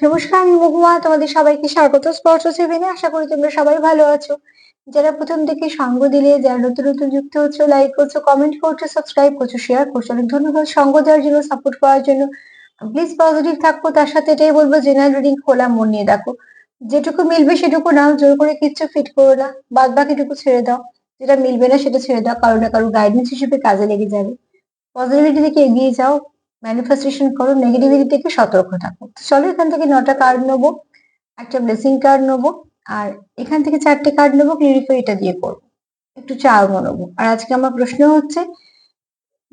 নমস্কার, আমি মহুয়া। তোমাদের সবাইকে স্বাগত স্পর্শ সেভেনে। আশা করি তোমরা সবাই ভালো আছো। যারা প্রথম থেকে সঙ্গ দিলে, যারা নতুন নতুন যুক্ত হচ্ছে, লাইক করছো, কমেন্ট করছো, সাবস্ক্রাইব করছো, শেয়ার করছো, অনেক ধন্যবাদ সঙ্গ দেওয়ার জন্য, সাপোর্ট করার জন্য। প্লিজ পজিটিভ থাকো। তার সাথে এটাই বলবো, জেনারেল রিডিং খোলা মন নিয়ে দেখো। যেটুকু মিলবে সেটুকু নাও, জোর করে কিচ্ছু ফিট করো না। বাদ বাকিটুকু ছেড়ে দাও। যেটা মিলবে না সেটা ছেড়ে দাও, কারো না কারো গাইডেন্স হিসেবে কাজে লেগে যাবে। পজিটিভিটি থেকে এগিয়ে যাও, ম্যানিফেস্টেশন করো, নেগেটিভিটি থেকে সতর্ক থাকো। তো চলো, এখান থেকে 9টা কার্ড নেবো, একটা ব্লেসিং কার্ড নেবো, আর এখান থেকে 4টে কার্ড নেবো, ক্লিরিফাই এটা দিয়ে করবো, একটু চাও নেবো। আর আজকে আমার প্রশ্ন হচ্ছে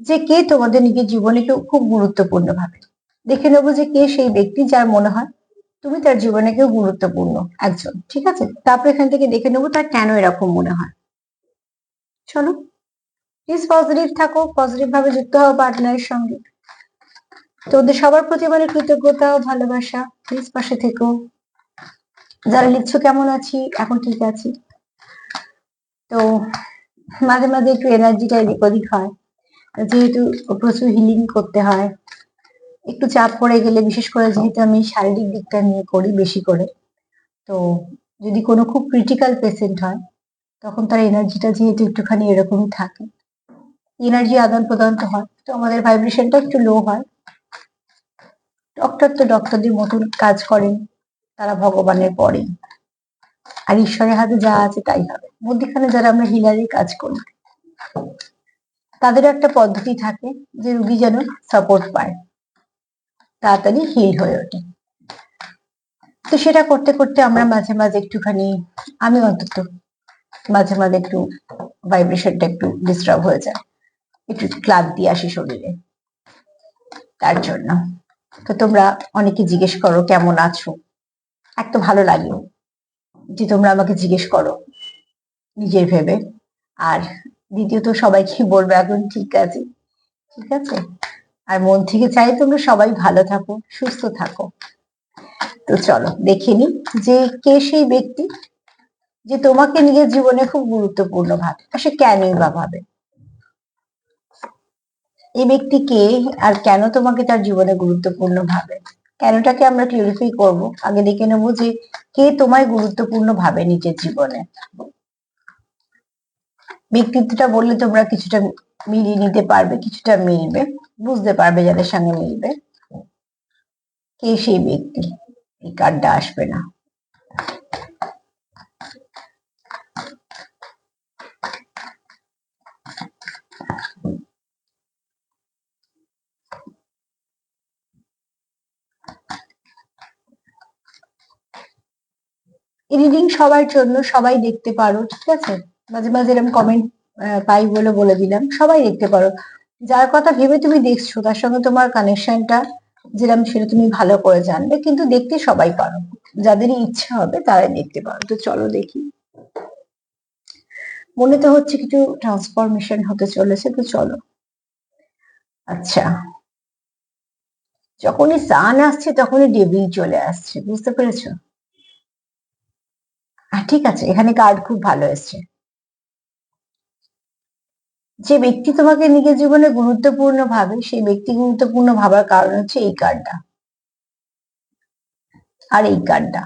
যে কে তোমাদের নিজের জীবনে কেউ খুব গুরুত্বপূর্ণ ভাবে। দেখে নেবো যে কে সেই ব্যক্তি যার মনে হয় তুমি তার জীবনে কেউ গুরুত্বপূর্ণ একজন, ঠিক আছে? তারপর এখান থেকে দেখে নেবো তার কেন এরকম মনে হয়। চলো, প্লিজ পজিটিভ থাকো, পজিটিভ ভাবে যুক্ত হও পার্টনারের সঙ্গে। তোদের সবার প্রতি মানে কৃতজ্ঞতা ও ভালোবাসা। প্লিজ পাশে থেকো। যারা লিখছো কেমন আছি, এখন ঠিক আছি। তো মাঝে মাঝে একটু এনার্জিটা এদিক ওদিক হয়, যেহেতু প্রচুর হিলিং করতে হয়। একটু চাপ পড়ে গেলে, বিশেষ করে যেহেতু আমি শারীরিক দিকটা নিয়ে করি বেশি করে, তো যদি কোনো খুব ক্রিটিক্যাল পেশেন্ট হয়, তখন তার এনার্জিটা যেহেতু একটুখানি এরকমই থাকে, এনার্জি আদান প্রদান তো হয়, তো আমাদের ভাইব্রেশনটা একটু লো হয়। ডক্টর তো ডক্টরদের মতন কাজ করেন, তারা ভগবানের পরে, আর ঈশ্বরের হাতে যা আছে তাই হবে। মধ্যখানে যারা আমরা হিলারির কাজ করি, তাদের একটা পদ্ধতি থাকে যে রুগী যেন সাপোর্ট পায়, তাড়াতাড়ি হিল হয়ে ওঠে। তো সেটা করতে করতে আমরা মাঝে মাঝে একটুখানি, আমি অন্তত মাঝে মাঝে একটু ভাইব্রেশনটা একটু ডিস্টার্ব হয়ে যায়, একটু ক্লান্তি আসে শরীরে, তার জন্য। তো তোমরা অনেকে জিজ্ঞেস করো কেমন আছো, এক তো ভালো লাগে যে তোমরা আমাকে জিজ্ঞেস করো নিজের ভেবে, আর দ্বিতীয়ত সবাইকে বলবে এখন ঠিক আছে, ঠিক আছে। আর মন থেকে চাই তোমরা সবাই ভালো থাকো, সুস্থ থাকো। তো চলো দেখে নি যে কে সেই ব্যক্তি যে তোমাকে নিজের জীবনে খুব গুরুত্বপূর্ণ ভাবে, আর সে কেনই বা ভাবে। এই ব্যক্তি কে, আর কেন তোমাকে তার জীবনে গুরুত্বপূর্ণ ভাবে, কেনটাকে আমরা ক্লিয়ারিফাই করবো। আগে দেখে নেবো যে কে তোমায় গুরুত্বপূর্ণ ভাবে নিজের জীবনে। ব্যক্তিত্বটা বললে তোমরা কিছুটা মিলিয়ে নিতে পারবে, কিছুটা মিলবে, বুঝতে পারবে যাদের সঙ্গে মিলবে কে সেই ব্যক্তি। এই কার্ডটা আসবে না। রিডিং সবার জন্য, সবাই দেখতে পারো, ঠিক আছে? মাঝে মাঝে এরকম কমেন্ট পাই বলে বলে দিলাম, সবাই দেখতে পারো। যার কথা ভেবে তুমি দেখছো তার সঙ্গে তোমার কানেকশনটা যেরকম সেটা তুমি ভালো করে জানবে, কিন্তু দেখতে সবাই পারো, যাদেরই ইচ্ছা হবে তারাই দেখতে পারো। তো চলো দেখি। মনে তো হচ্ছে কিছু ট্রান্সফরমেশন হতে চলেছে, তো চলো। আচ্ছা, যখনই সান আসছে তখনই ডেভিল চলে আসছে, বুঝতে পেরেছো? ঠিক আছে, এখানে কার্ড খুব ভালো এসছে। যে ব্যক্তি তোমাকে নিজের জীবনে গুরুত্বপূর্ণ ভাবে, সেই ব্যক্তি গুরুত্বপূর্ণ ভাবার কারণ হচ্ছে এই কার্ডটা আর এই কার্ডটা।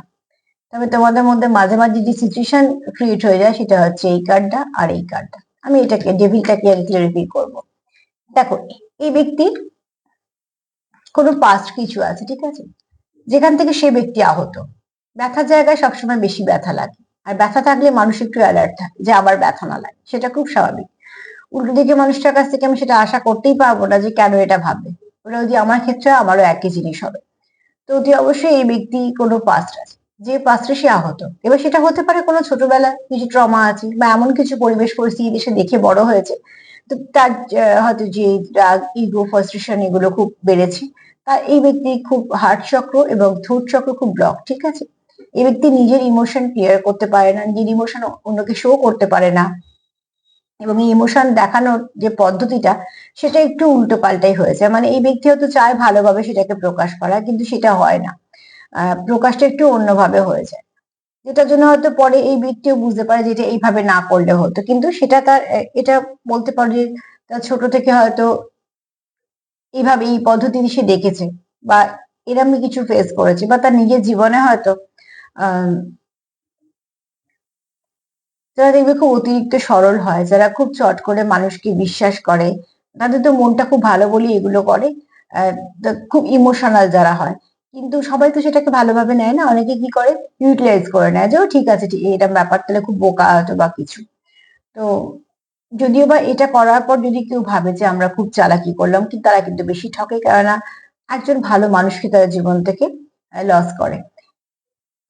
তবে তোমাদের মধ্যে মাঝে মাঝে যে সিচুয়েশন ক্রিয়েট হয়ে যায় সেটা হচ্ছে এই কার্ডটা আর এই কার্ডটা। আমি এটাকে ডেভিলটাকে আমি ক্লিয়ারিফাই করবো। দেখো, এই ব্যক্তি কোনো পাস্ট কিছু আছে, ঠিক আছে, যেখান থেকে সে ব্যক্তি আহত। ব্যথার জায়গায় সবসময় বেশি ব্যথা লাগে, আর ব্যথা থাকলে মানুষ একটু অ্যালার্ট থাকে যে আবার ব্যথা না লাগে, সেটা খুব স্বাভাবিক। উল্টো দিকে মানুষটার কাছ থেকে আমি সেটা আশা করতেই পারবো না যে কেন এটা ভাববে। ওটা যদি আমার ক্ষেত্রে হয়, আমারও একই জিনিস হবে। তো অতি অবশ্যই এই ব্যক্তি কোনো পাস্ট আছে, যে পাস্টে সে আহত। এবার সেটা হতে পারে কোনো ছোটবেলায় কিছু ট্রমা আছে, বা এমন কিছু পরিবেশ পরিস্থিতি সে দেখে বড় হয়েছে, তো তার হয়তো যে রাগ, ইগো, ফ্রাস্ট্রেশন এগুলো খুব বেড়েছে। তার এই ব্যক্তি খুব হার্ট চক্র এবং থ্রোট চক্র খুব ব্লক, ঠিক আছে। এই ব্যক্তি নিজের ইমোশন ক্লিয়ার করতে পারে না, নিজের ইমোশন অন্যকে শো করতে পারে না, এবং এই ইমোশন দেখানোর যে পদ্ধতিটা সেটা একটু উল্টো পাল্টাই হয়েছে। মানে এই ব্যক্তি হয়তো চায় ভালোভাবে সেটাকে প্রকাশ করা, কিন্তু সেটা হয় না। প্রকাশটা একটু অন্যভাবে হয়ে যায়, যেটার জন্য হয়তো পরে এই ব্যক্তিও বুঝতে পারে যে এটা এইভাবে না করলে হতো, কিন্তু সেটা তার এটা বলতে পারে যে তার ছোট থেকে হয়তো এইভাবে এই পদ্ধতি সে দেখেছে, বা এরমই কিছু ফেস করেছে, বা তার নিজের জীবনে হয়তো যারা দেখবে খুব অতিরিক্ত সরল হয়, যারা খুব চট করে মানুষকে বিশ্বাস করে, তাদের তো মনটা খুব ভালো বলি এগুলো করে। খুব ইমোশনাল যারা হয়, কিন্তু সবাই তো সেটাকে ভালোভাবে নেয় না, অনেকে কি করে ইউটিলাইজ করে নেয় যে ও ঠিক আছে, ঠিক এটা ব্যাপার, তাহলে খুব বোকা হয়তো বা কিছু। তো যদিও বা এটা করার পর যদি কেউ ভাবে যে আমরা খুব চালাকি করলাম, কিন্তু তারা কিন্তু বেশি ঠকে, কেননা একজন ভালো মানুষকে তারা জীবন থেকে লস করে।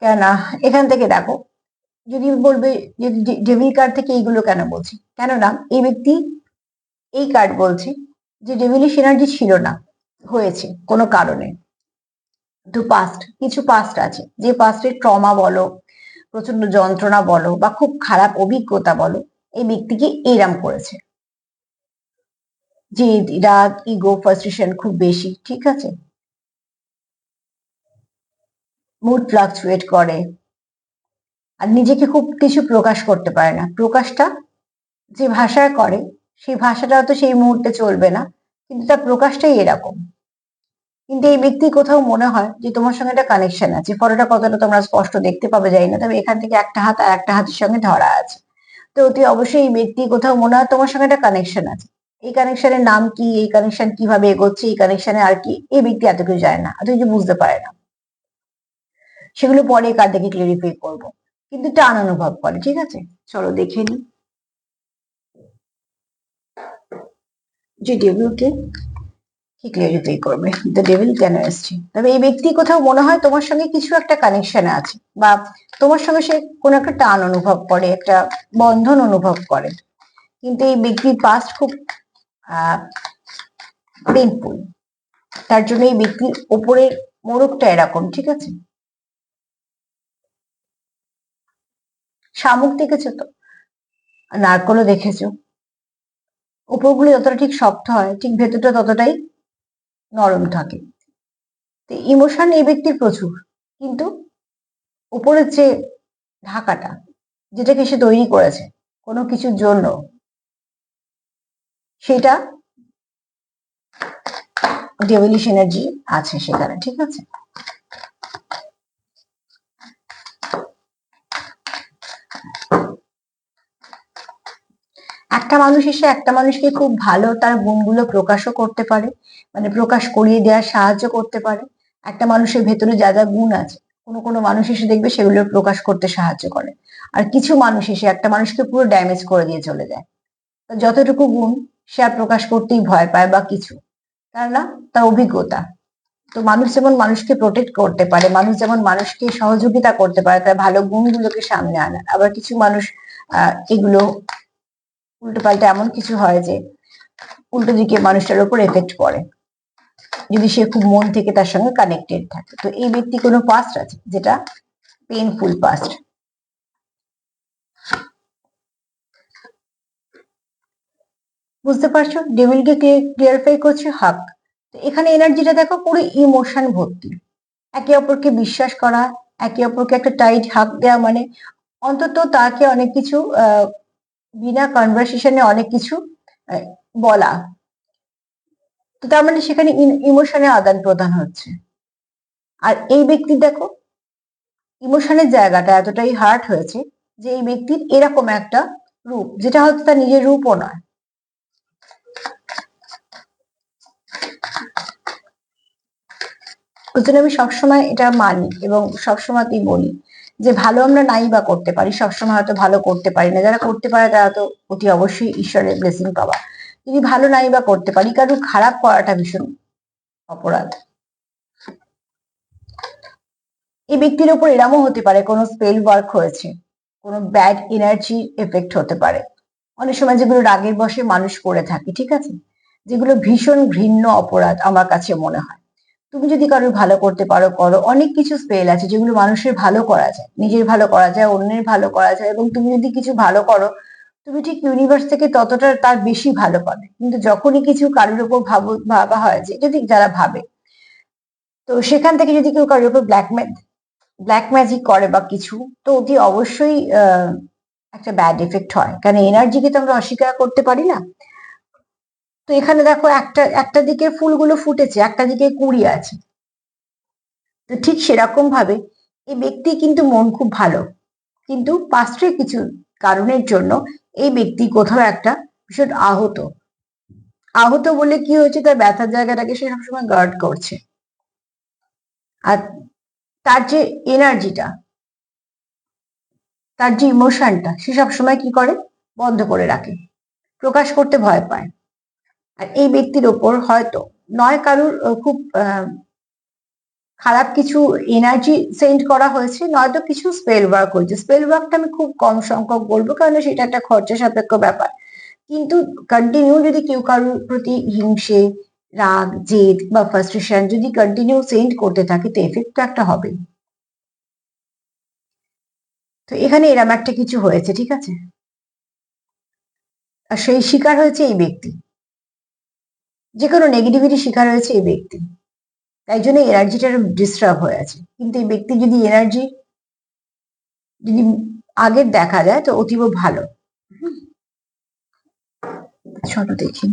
কেননা এখান থেকে দেখো, যদি বলবে যে ডেভিল কার্ড থেকে এইগুলো কেন বলছি, কেননা এই ব্যক্তি এই কার্ড বলছে যে ডেভিলিশ এনার্জি ছিল না, হয়েছে কোনো কারণে। তো পাস্ট, কিছু পাস্ট আছে, যে পাস্টের ট্রমা বলো, প্রচন্ড যন্ত্রণা বলো, বা খুব খারাপ অভিজ্ঞতা বলো, এই ব্যক্তিকে এরাম করেছে। যে রাগ, ইগো, ফ্রাস্ট্রেশন খুব বেশি, ঠিক আছে, মুড ফ্লাকচুয়েট করে, আর নিজেকে খুব কিছু প্রকাশ করতে পারে না। প্রকাশটা যে ভাষায় করে, সেই ভাষাটা তো সেই মুহূর্তে চলবে না, কিন্তু তার প্রকাশটাই এরকম। কিন্তু এই ব্যক্তি কোথাও মনে হয় যে তোমার সঙ্গে একটা কানেকশন আছে, ফটোটা কতটা তোমরা স্পষ্ট দেখতে পাবে জানি না, তবে এখান থেকে একটা হাত আর একটা হাতের সঙ্গে ধরা আছে। তো অতি অবশ্যই এই ব্যক্তি কোথাও মনে হয় তোমার সঙ্গে একটা কানেকশন আছে। এই কানেকশনের নাম কি, এই কানেকশন কিভাবে এগোচ্ছে, এই কানেকশনে আর কি, এই ব্যক্তি এত কিছু জানে না, এত কিছু বুঝতে পারে না। সেগুলো পরে কার দেখে ক্লিয়ারিফাই করবো, কিন্তু টান অনুভব করে। ঠিক আছে, চলো দেখে নি যে ডেভিলকে কি ক্লিয়ারিফাই করবে, দ্য ডেভিল কেন এসছে। তবে এই ব্যক্তি কোথাও মনে হয় তোমার সঙ্গে কিছু একটা কানেকশনে আছে, বা তোমার সঙ্গে সে কোনো একটা টান অনুভব করে, একটা বন্ধন অনুভব করে। কিন্তু এই ব্যক্তির পাস্ট খুব পেইনফুল, তার জন্য এই ব্যক্তির ওপরের মোড়কটা এরকম। ঠিক আছে, শামুক দেখেছো তো, নারকলও দেখেছো, উপরগুলো যতটা ঠিক শক্ত হয়, ঠিক ভেতরটা ততটাই নরম থাকে। তো ইমোশন এই ব্যক্তির প্রচুর, কিন্তু উপরের যে ঢাকাটা, যেটাকে সে তৈরি করেছে কোনো কিছুর জন্য, সেটা ডেভিলিশ এনার্জি আছে সেখানে। ঠিক আছে, একটা মানুষ এসে একটা মানুষকে খুব ভালো তার গুণগুলো প্রকাশও করতে পারে, মানে প্রকাশ করিয়ে দেওয়ার সাহায্য করতে পারে। একটা মানুষের ভেতরে যা যা গুণ আছে, কোনো কোনো মানুষ এসে দেখবে সেগুলো প্রকাশ করতে সাহায্য করে। আর কিছু মানুষ এসে একটা মানুষকে পুরো ড্যামেজ করে দিয়ে চলে যায়। যতটুকু গুণ সে আর প্রকাশ করতেই ভয় পায় বা কিছু, কেননা তার অভিজ্ঞতা। তো মানুষ যেমন মানুষকে প্রোটেক্ট করতে পারে, মানুষ যেমন মানুষকে সহযোগিতা করতে পারে তার ভালো গুণগুলোকে সামনে আনার, আবার কিছু মানুষ এগুলো উল্টো পাল্টা এমন কিছু হয় যে উল্টো দিকে মানুষটার উপর এফেক্ট পড়ে, যদি সে খুব মন থেকে তার সঙ্গে কানেক্টেড থাকে। তো এই ব্যক্তি কোনো পাস্ট আছে যেটা পেইনফুল পাস্ট। বুঝতে পারছো, ডেভিলকে ক্লিয়ারিফাই করছে হাক। তো এখানে এনার্জিটা দেখো পুরো ইমোশন ভর্তি, একে অপরকে বিশ্বাস করা, একে অপরকে একটা টাইট হাক দেওয়া, মানে অন্তত তাকে অনেক কিছু বিনা কনভারসেশনে অনেক কিছু আহ, বলা। তো তার মানে সেখানে ইমোশনের আদান প্রদান হচ্ছে। আর এই ব্যক্তি দেখো ইমোশনের জায়গাটা এতটাই হার্ট হয়েছে যে এই ব্যক্তির এরকম একটা রূপ, যেটা হয়তো তার নিজের রূপও নয়। ওই জন্য আমি সবসময় এটা মানি এবং সবসময়তেই বলি যে ভালো আমরা নাই বা করতে পারি, সবসময় হয়তো ভালো করতে পারি না, যারা করতে পারে তারা তো অতি অবশ্যই ঈশ্বরের ব্লেসিং পাওয়া। যদি ভালো নাই বা করতে পারি, কারণ খারাপ করাটা ভীষণ অপরাধ। এই ব্যক্তির উপর এরমও হতে পারে কোনো স্পেল ওয়ার্ক হয়েছে, কোনো ব্যাড এনার্জি এফেক্ট হতে পারে। অনেক সময় যেগুলো রাগের বশে মানুষ করে থাকে, ঠিক আছে, যেগুলো ভীষণ ঘৃণ্য অপরাধ আমার কাছে মনে হয়। তুমি যদি কারোর ভালো করতে পারো করো, অনেক কিছু স্পেল আছে যেগুলো মানুষের ভালো করা যায়, নিজের ভালো করা যায়, অন্যের ভালো করা যায়, এবং তুমি যদি কিছু ভালো করো, তুমি ঠিক ইউনিভার্স থেকে ততটা তার বেশি ভালো পাবে। কিন্তু যখনই কিছু কারোর উপর ভাবা হয়, যে যদি যারা ভাবে, তো সেখান থেকে যদি কেউ কারোর উপর ব্ল্যাক ম্যাজিক করে বা কিছু, তো অতি অবশ্যই একটা ব্যাড এফেক্ট হয়, কারণ এনার্জিকে তো আমরা অস্বীকার করতে পারি না। তো এখানে দেখো একটা একটা দিকে ফুলগুলো ফুটেছে, একটা দিকে কুড়ি আছে। ঠিক সেরকম ভাবে এই ব্যক্তি কিন্তু মন খুব ভালো, কিন্তু পাস্টে কিছু কারণের জন্য এই ব্যক্তি কোথাও একটা ভীষণ আহত। আহত বলে কি হয়েছে, তার ব্যথার জায়গাটাকে সে সবসময় গার্ড করছে। আর তার যে এনার্জিটা, তার যে ইমোশনটা, সে সবসময় কি করে, বন্ধ করে রাখে, প্রকাশ করতে ভয় পায়। আর এই ব্যক্তির ওপর হয়তো নয় কারুর খুব খারাপ কিছু এনার্জি সেন্ড করা হয়েছে, নয়তো কিছু স্পেল ওয়ার্ক হয়েছে। স্পেল ওয়ার্কটা আমি খুব কম সংখ্যক বলবো, কারণ সেটা একটা খরচা সাপেক্ষ ব্যাপার। কিন্তু কন্টিনিউ যদি কেউ কারোর প্রতি হিংসে, রাগ, জেদ বা ফ্রাস্ট্রেশন যদি কন্টিনিউ সেন্ড করতে থাকে, তো এফেক্ট তো একটা হবেই। তো এখানে এরম একটা কিছু হয়েছে, ঠিক আছে। আর সেই শিকার হয়েছে এই ব্যক্তি, যে কোনো নেগেটিভিটি শিকার হয়েছে এই ব্যক্তি, তাই জন্য এনার্জিটা ডিস্টার্ব হয়ে আছে। কিন্তু এই ব্যক্তি যদি এনার্জি যদি আগের দেখা যায় তো অতীব ভালো। চলো দেখি,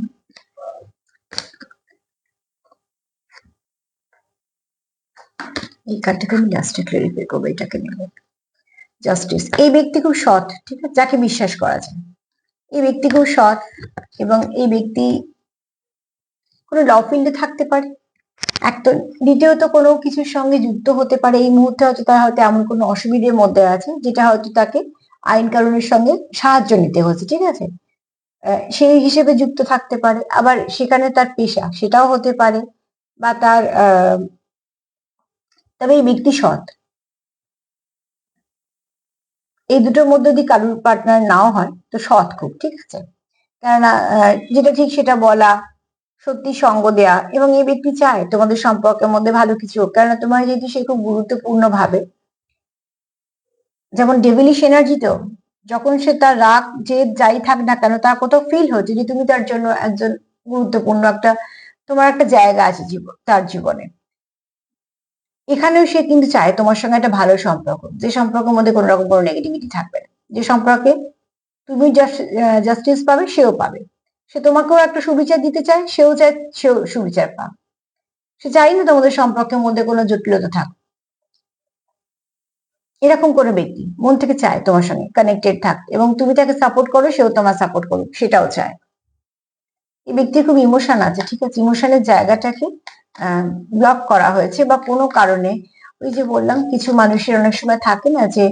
এই কার্ডটাকে আমি লাস্টে ক্লারিফাই করবো, এটাকে নেব। জাস্টিস, এই ব্যক্তি খুব সৎ, ঠিক আছে, যাকে বিশ্বাস করা যায়। এই ব্যক্তি খুব সৎ, এবং এই ব্যক্তি কোনো ল ফিল্ডে থাকতে পারে, এক তো। দ্বিতীয়ত কোনো কিছুর সঙ্গে যুক্ত হতে পারে। এই মুহূর্তে হয়তো তার হয়তো এমন কোনো অসুবিধের মধ্যে আছে, যেটা হয়তো তাকে আইন কানুনের সঙ্গে সাহায্য নিতে হচ্ছে, ঠিক আছে। সেই হিসেবে যুক্ত থাকতে পারে, আবার সেখানে তার পেশা, সেটাও হতে পারে, বা তার তবে এই ব্যক্তি সৎ। এই দুটোর মধ্যে যদি কারোর পার্টনার নাও হয় তো সৎ খুব, ঠিক আছে। কেননা যেটা ঠিক সেটা বলা, সত্যি সঙ্গ দেয়া, এবং এই ব্যক্তি চায় তোমাদের সম্পর্কের মধ্যে ভালো কিছু হোক, কেননা তোমার যেহেতু সে খুব গুরুত্বপূর্ণ ভাবে। যেমন ডেভিলিশ এনার্জিতেও যখন সে তার রাগ যে যাই থাক না কেন, তার কোথাও ফিল হচ্ছে যে তুমি তার জন্য একজন গুরুত্বপূর্ণ, একটা তোমার একটা জায়গা আছে জীবন, তার জীবনে। এখানেও সে কিন্তু চায় তোমার সঙ্গে একটা ভালো সম্পর্ক, যে সম্পর্কের মধ্যে কোনো রকম কোনো নেগেটিভিটি থাকবে না, যে সম্পর্কে তুমি জাস্টিস পাবে, সেও পাবে। সে তোমাকেও একটা সুবিচার দিতে চায়, সেও চায় সেও সুবিচার পাক। সে চাই না তোমাদের সম্পর্কের মধ্যে কোনো জটিলতা থাক। এরকম কোনো ব্যক্তি মন থেকে চায় তোমার সঙ্গে কানেক্টেড থাক, এবং তুমি তাকে সাপোর্ট করো, সেও তোমার সাপোর্ট করুক, সেটাও চায়। এই ব্যক্তির খুব ইমোশন আছে, ঠিক আছে। ইমোশনের জায়গাটাকে ব্লক করা হয়েছে, বা কোনো কারণে, ওই যে বললাম, কিছু মানুষের অনেক সময় থাকে না যে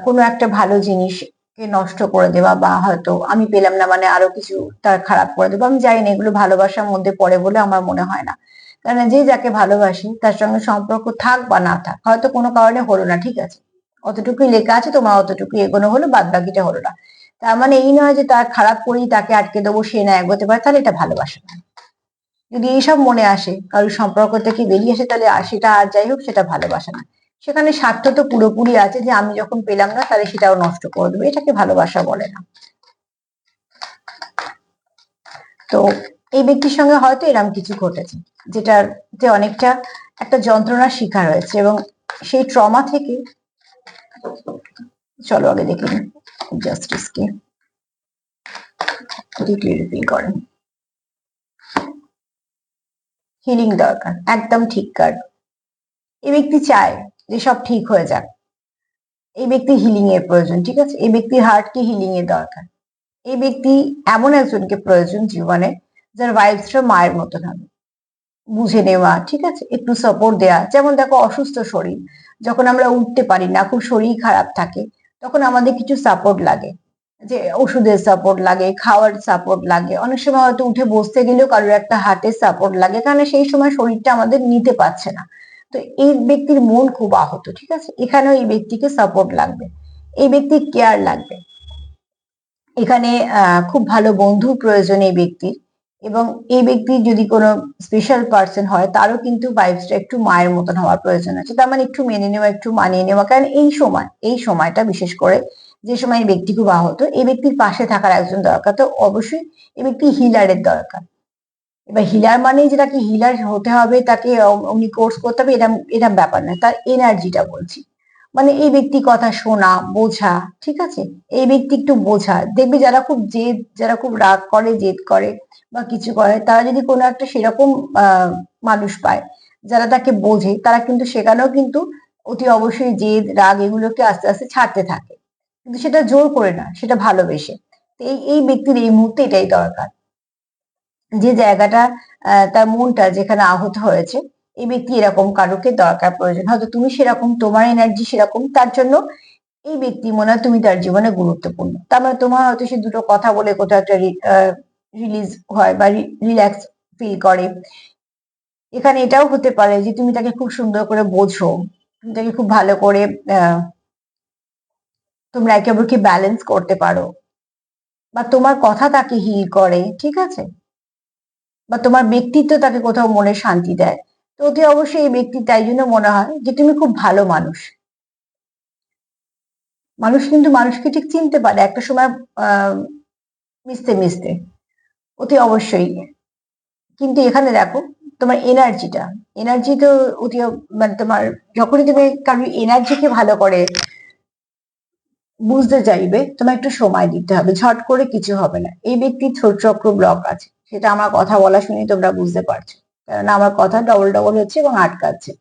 কোনো একটা ভালো জিনিসকে নষ্ট করে দেওয়া, বা হয়তো আমি পেলাম না মানে আরো কিছু তার খারাপ করে দেবো। আমি জানি না, এগুলো ভালোবাসার মধ্যে পড়ে বলে আমার মনে হয় না। কারণ যে যাকে ভালোবাসে তার সঙ্গে সম্পর্ক থাক বা না থাক, হয়তো কোনো কারণে হলো না, ঠিক আছে, অতটুকুই লেখা আছে, তোমার অতটুকুই এগোনো হলো, বাদ বাকিটা হলো না। তার মানে এই নয় যে তার খারাপ করেই তাকে আটকে দেবো, সে না এগোতে পারে, তাহলে এটা ভালোবাসা না। যদি এইসব মনে আসে, কারোর সম্পর্ক থেকে বেরিয়ে আসে, তাহলে সেটা আর যাই হোক, সেটা ভালোবাসা না। সেখানে স্বার্থ তো পুরোপুরি আছে, যে আমি যখন পেলাম না তাহলে সেটাও নষ্ট করে দেবো, এটাকে ভালোবাসা বলে না। তো এই ব্যক্তির সঙ্গে হয়তো এরকম কিছু ঘটেছে, যেটাতে অনেকটা একটা যন্ত্রণার শিকার হয়েছে, এবং সেই ট্রমা থেকে, চলো আগে দেখে নিই জাস্টিসকে রিফিল করেন। হিলিং দরকার, একদম ঠিক কার্ড। এই ব্যক্তি চায় যে সব ঠিক হয়ে যাক, এই ব্যক্তি হিলিং এর প্রয়োজন, ঠিক আছে। এই ব্যক্তির হার্টকে হিলিং এর দরকার। এই ব্যক্তি এমন একজনকে প্রয়োজন জীবনে, যার ভাইবসটা মায়ের মতন হবে, বুঝে নেওয়া, ঠিক আছে, একটু সাপোর্ট দেওয়া। যেমন দেখো, অসুস্থ শরীর, যখন আমরা উঠতে পারি না, খুব শরীর খারাপ থাকে, তখন আমাদের কিছু সাপোর্ট লাগে, যে ওষুধের সাপোর্ট লাগে, খাওয়ার সাপোর্ট লাগে, অনেক সময় হয়তো উঠে বসতে গেলেও কারোর একটা হার্টের সাপোর্ট লাগে, কারণ সেই সময় শরীরটা আমাদের নিতে পারছে না। তো এই ব্যক্তির মন খুব আহত, ঠিক আছে, এখানেও এই ব্যক্তিকে সাপোর্ট লাগবে, এই ব্যক্তির কেয়ার লাগবে। এখানে খুব ভালো বন্ধু প্রয়োজন এই ব্যক্তির, এবং এই ব্যক্তির যদি কোনো স্পেশাল পার্সন হয়, তারও কিন্তু ভাইবসটা একটু মায়ের মতন হওয়ার প্রয়োজন আছে। তার মানে একটু মেনে নেওয়া, একটু মানিয়ে নেওয়া, কারণ এই সময়টা বিশেষ করে, যে সময় এই ব্যক্তি খুব আহত, এই ব্যক্তির পাশে থাকার একজন দরকার। তো অবশ্যই এই ব্যক্তি হিলারের দরকার। এবার হিলার মানেই যে তাকে হিলার হতে হবে, তাকে অমনি কোর্স করতে হবে, এরম ব্যাপার না, তার এনার্জিটা বলছি। মানে এই ব্যক্তি কথা শোনা, বোঝা, ঠিক আছে। এই ব্যক্তি একটু বোঝা, দেখবে যারা খুব রাগ করে, জেদ করে বা কিছু করে, তারা যদি কোনো একটা সেরকম মানুষ পায়, যারা তাকে বোঝে তারা কিন্তু সেখানেও কিন্তু অতি অবশ্যই জেদ রাগ এগুলোকে আস্তে আস্তে ছাড়তে থাকে, কিন্তু সেটা জোর করে না, সেটা ভালোবেসে। তো এই ব্যক্তির এই মুহূর্তে এটাই দরকার, যে জায়গাটা তার মনটা যেখানে আহত হয়েছে, এই ব্যক্তি এরকম কারোকে দরকার প্রয়োজন, হয়তো তুমি সেরকম, তোমার এনার্জি সেরকম, তার জন্য এই ব্যক্তি মনে হয় তুমি তার জীবনে গুরুত্বপূর্ণ। তার মানে তোমার হয়তো সে দুটো কথা বলে কোথাও একটা রিলিজ হয় বা রিল্যাক্স ফিল করে। এখানে এটাও হতে পারে যে তুমি তাকে খুব সুন্দর করে বোঝো, তুমি তাকে খুব ভালো করে তোমরা একে অপরকে ব্যালেন্স করতে পারো, বা তোমার কথা তাকে হিল করে, ঠিক আছে, বা তোমার ব্যক্তিত্ব তাকে কোথাও মনে শান্তি দেয়। তো অতি অবশ্যই এই ব্যক্তি তাই জন্য মনে হয় যে তুমি খুব ভালো মানুষ। মানুষ কিন্তু মানুষকে ঠিক চিনতে পারে একটা সময়, আহ মিশতে মিশতে, অতি অবশ্যই। কিন্তু এখানে দেখো তোমার এনার্জি তো অতি, মানে তোমার যখনই তুমি কারোর এনার্জিকে ভালো করে বুঝতে চাইবে, তোমার একটু সময় দিতে হবে, ঝট করে কিছু হবে না। এই ব্যক্তির থ্রোট চক্র ব্লক আছে, সেটা আমার কথা বলা শুনে তোমরা বুঝতে পারছো, কারণ আমার কথা ডবল ডবল হচ্ছে এবং আটকাচ্ছে।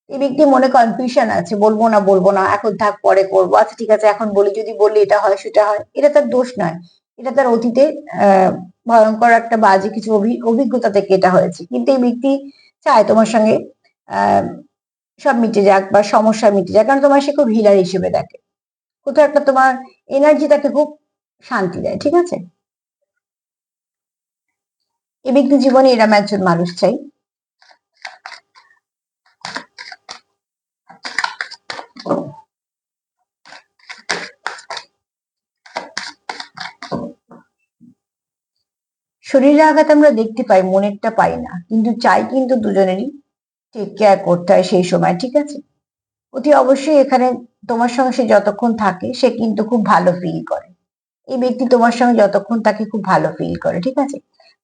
এই ব্যক্তি মনে কনফিউশন আছে, বলবো না বলবো না, এখন থাক পরে করবো, আচ্ছা ঠিক আছে এখন বলি, যদি বললি এটা হয় সেটা হয়। এটা তার দোষ নয়, এটা তার অতীতে আহ ভয়ঙ্কর একটা বাজে কিছু অভিজ্ঞতা থেকে এটা হয়েছে। কিন্তু এই ব্যক্তি চায় তোমার সঙ্গে আহ সব মিটে যাক বা সমস্যা মিটে যাক, কারণ তোমার সে খুব হিলার হিসেবে দেখে, কোথাও একটা তোমার এনার্জি তাকে খুব শান্তি দেয়, ঠিক আছে। এই ব্যক্তি জীবনে এরম একজন মানুষ চাই। শরীরে আঘাত আমরা দেখতে পাই, মনেরটা পাই না, কিন্তু চাই কিন্তু দুজনেরই টেক কেয়ার করতে হয় সেই সময়, ঠিক আছে। অতি অবশ্যই এখানে তোমার সঙ্গে সে যতক্ষণ থাকে সে কিন্তু খুব ভালো ফিল করে, এই ব্যক্তি তোমার সঙ্গে যতক্ষণ থাকে খুব ভালো ফিল করে, ঠিক আছে।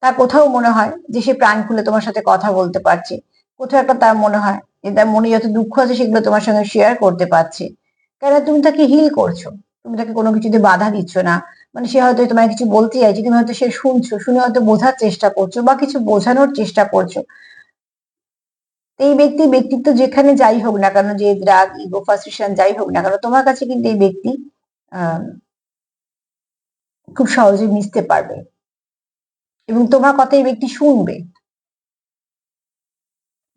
তার কোথাও মনে হয় যে সে প্রাণ খুলে তোমার সাথে কথা বলতে পারছে, কোথাও একটা তার মনে হয় যে তার মনে যত দুঃখ আছে সেগুলো তোমার সঙ্গে শেয়ার করতে পারছে, কেন তুমি তাকে হিল করছো, তুমি তাকে কোনো কিছুতে বাধা দিচ্ছ না। মানে সে হয়তো তোমার কিছু বলতে চাইছে, তুমি হয়তো সে শুনছো, শুনে হয়তো বোঝার চেষ্টা করছো বা কিছু বোঝানোর চেষ্টা করছো। এই ব্যক্তির ব্যক্তিত্ব যেখানে যাই হোক না কেন, যে রাগ ইগো ফ্রাস্ট্রেশন যাই হোক না কেন, তোমার কাছে কিন্তু এই ব্যক্তি আহ খুব সহজে মিশতে পারবে এবং তোমার কথা এই ব্যক্তি শুনবে।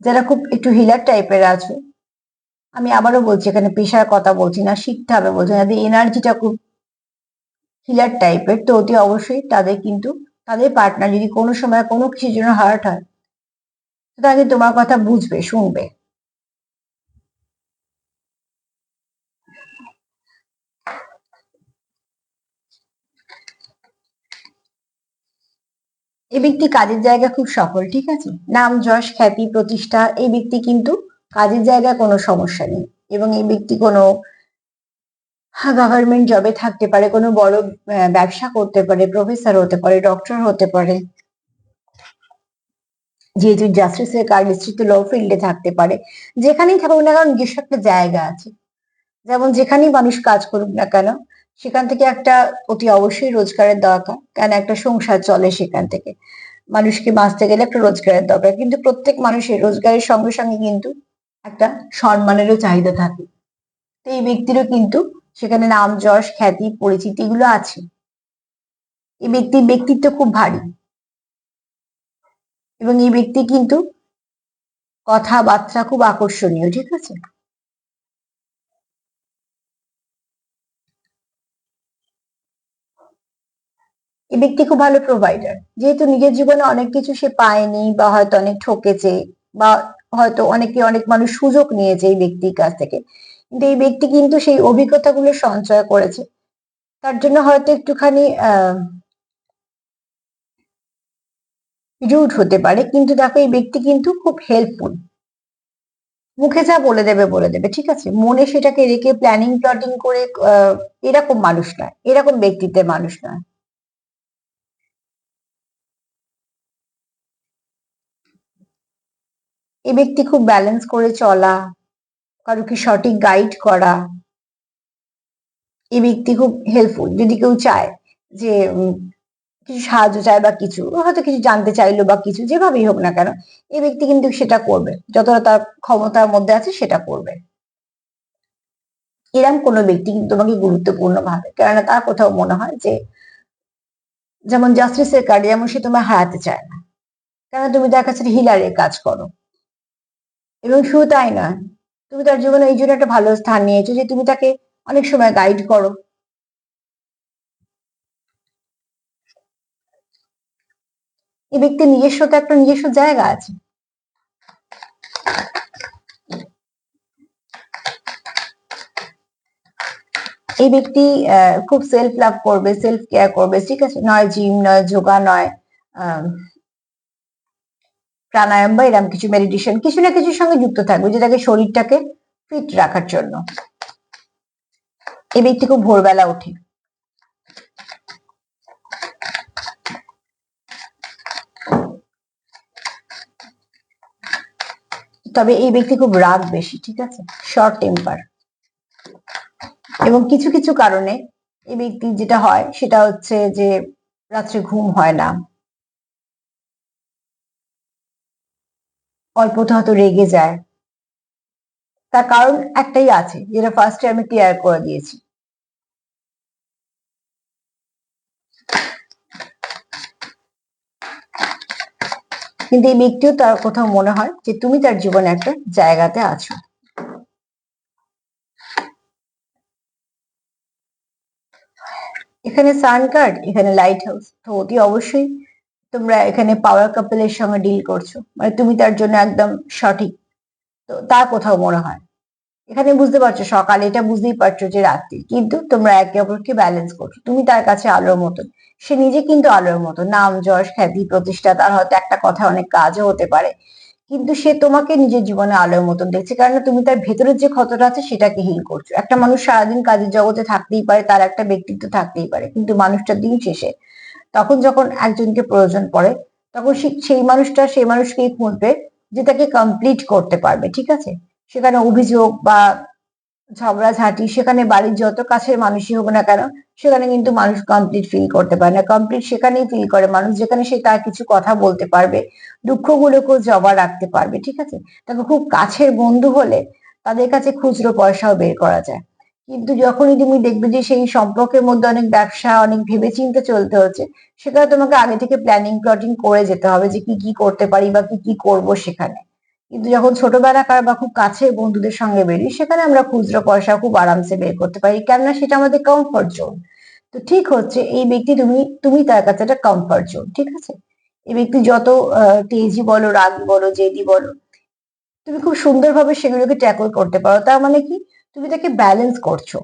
যারা খুব একটু হিলার টাইপের আছো, আমি আবারও বলছি, এখানে পেশার কথা বলছি না, শিখতে হবে বলছি, যাদের এনার্জিটা খুব হিলার টাইপের, তো অতি অবশ্যই তাদের কিন্তু তাদের পার্টনার যদি কোনো সময় কোনো কিছুর জন্য হার্ট হয়, তো তারা কিন্তু তোমার কথা বুঝবে, শুনবে। এই ব্যক্তি কাজের জায়গা খুব সফল, ঠিক আছে, নাম যশ খ্যাতি প্রতিষ্ঠা, এই ব্যক্তি কিন্তু কাজের জায়গায় কোনো সমস্যা নেই। এবং এই ব্যক্তি কোনো গভর্নমেন্ট জবে থাকতে পারে, কোনো বড় ব্যবসা করতে পারে, প্রফেসর হতে পারে, ডক্টর হতে পারে, যেহেতু জাস্টিসের কার্ড নিশ্চিত ল ফিল্ডে থাকতে পারে। যেখানেই থাকুক না কারণ নিজস্ব একটা জায়গা আছে, যেমন যেখানেই মানুষ কাজ করুক না কেন সেখান থেকে একটা অতি অবশ্যই রোজগারের দরকার, কেন একটা সংসার চলে সেখান থেকে, মানুষকে বাঁচতে গেলে একটা রোজগারের দরকার, কিন্তু প্রত্যেক মানুষের রোজগারের সঙ্গে সঙ্গে কিন্তু একটা সম্মানেরও চাহিদা থাকে। তো এই ব্যক্তিরও কিন্তু সেখানে নাম যশ খ্যাতি পরিচিতি এগুলো আছে। এই ব্যক্তির ব্যক্তিত্ব খুব ভারী এবং এই ব্যক্তি কিন্তু কথাবার্তা খুব আকর্ষণীয়, ঠিক আছে। এই ব্যক্তি খুব ভালো প্রোভাইডার, যেহেতু নিজের জীবনে অনেক কিছু সে পায়নি বা হয়তো অনেক ঠকেছে, বা হয়তো অনেক মানুষ সুযোগ নিয়েছে এই ব্যক্তির কাছ থেকে, কিন্তু এই ব্যক্তি কিন্তু সেই অভিজ্ঞতাগুলো সঞ্চয় করেছে। তার জন্য হয়তো একটুখানি রুড হতে পারে, কিন্তু দেখো এই ব্যক্তি কিন্তু খুব হেল্পফুল, মুখে যা বলে দেবে, ঠিক আছে, মনে সেটাকে রেখে প্ল্যানিং প্লটিং করে এরকম মানুষ নয়, এরকম ব্যক্তিত্বের মানুষ নয়। এই ব্যক্তি খুব ব্যালেন্স করে চলা, কারোকে সঠিক গাইড করা, এই ব্যক্তি খুব হেল্পফুল। যদি কেউ চায় যে কিছু সাহায্য চায় বা কিছু হয়তো কিছু জানতে চাইলো বা কিছু, যেভাবেই হোক না কেন এই ব্যক্তি কিন্তু সেটা করবে, যতটা তার ক্ষমতার মধ্যে আছে সেটা করবে। এরকম কোনো ব্যক্তি কিন্তু তোমাকে গুরুত্বপূর্ণ ভাবে, কেননা তার কোথাও মনে হয় যে, যেমন জাস্টিসের কার্ড, যেমন সে তোমায় হারাতে চায় না, কেন তুমি তার কাছে হিলারের কাজ করো। এবং শুধু তাই নয়, তুমি তার জীবনে এই জন্য একটা ভালো স্থান নিয়েছো যে তুমি তাকে অনেক সময় গাইড করো। এই ব্যক্তির নিজস্ব তো একটা নিজস্ব জায়গা আছে। এই ব্যক্তি খুব সেলফ লাভ করবে, সেলফ কেয়ার করবে, ঠিক আছে, নয় জিম, নয় যোগা, নয় প্রাণায়াম বা এরকম কিছু মেডিটেশন, কিছু না কিছুর সঙ্গে যুক্ত থাকবে যেটাকে শরীরটাকে ফিট রাখার জন্য। এই ব্যক্তি খুব ভোরবেলা ওঠে। তবে এই ব্যক্তি খুব রাগ বেশি, ঠিক আছে, শর্ট টেম্পার। এবং কিছু কিছু কারণে এই ব্যক্তি যেটা হয় সেটা হচ্ছে যে রাত্রে ঘুম হয় না, অল্পতে হয়তো রেগে যায়। তার কারণ একটাই আছে, যেটা ফার্স্টে আমি ক্লিয়ার করে দিয়েছি। কিন্তু এই ব্যক্তিও তার কোথাও মনে হয় যে তুমি তার জীবনে একটা জায়গাতে আছো। এখানে সান কার্ড, এখানে লাইট হাউস, তো অতি অবশ্যই তোমরা এখানে পাওয়ার কাপেলের সঙ্গে ডিল করছো, মানে তুমি তার জন্য একদম সঠিক। তো তার কোথাও মনে হয়, এখানে বুঝতে পারছো সকালে, এটা বুঝতেই পারছো যে রাত্রি, কিন্তু তোমরা একে অপরকে ব্যালেন্স করছো। তুমি তার কাছে আলোর মতন, সে নিজে কিন্তু আলোর মতো, নাম যশ খ্যাতি প্রতিষ্ঠা, তার হয়তো একটা কথা অনেক কাজও হতে পারে, কিন্তু সে তোমাকে নিজের জীবনে আলোর মতন দেখছে, কারণ তুমি তার ভেতরের যে ক্ষতটা আছে সেটাকে হিল করছো। একটা মানুষ সারাদিন কাজের জগতে থাকতেই পারে, তার একটা ব্যক্তিত্ব থাকতেই পারে, কিন্তু মানুষটার দিন শেষে তখন যখন একজনকে প্রয়োজন পড়ে, তখন সেই মানুষটা সেই মানুষকেই খুঁজবে যে তাকে কমপ্লিট করতে পারবে, ঠিক আছে। সেখানে অভিযোগ বা ঝগড়াঝাঁটি, সেখানে বাড়ির যত কাছের মানুষই হোক না কেন, সেখানে কিন্তু মানুষ কমপ্লিট ফিল করতে পারে না। কমপ্লিট সেখানেই ফিল করে মানুষ যেখানে সে তার কিছু কথা বলতে পারবে, দুঃখগুলোকেও জমা রাখতে পারবে, ঠিক আছে। তবে খুব কাছের বন্ধু হলে তাদের কাছে খুচরো পয়সাও বের করা যায়, কিন্তু যখনই তুমি দেখবে যে সেই সম্পর্কের মধ্যে অনেক ব্যবসা, অনেক ভেবেচিন্তে চলতে হচ্ছে, সেখানে তোমাকে আগে থেকে প্ল্যানিং প্লটিং করে যেতে হবে যে কি কি করতে পারি বা কি কি করবো সেখানে। কিন্তু যখন ছোটবেলাকার বা খুব কাছের বন্ধুদের সঙ্গে বেরি, সেখানে আমরা খুচরো পয়সা খুব আরামসে বের করতে পারি, কেননা সেটা আমাদের কমফর্ট জোন। তো ঠিক হচ্ছে এই ব্যক্তি, তুমি তুমি তার কাছে একটা কমফর্ট জোন, ঠিক আছে। এই ব্যক্তি যত তেজি বলো, রাগী বলো, জেদি বলো, তুমি খুব সুন্দরভাবে সেগুলোকে ট্যাকল করতে পারো। তার মানে কি, তুমি তাকে ব্যালেন্স করছো,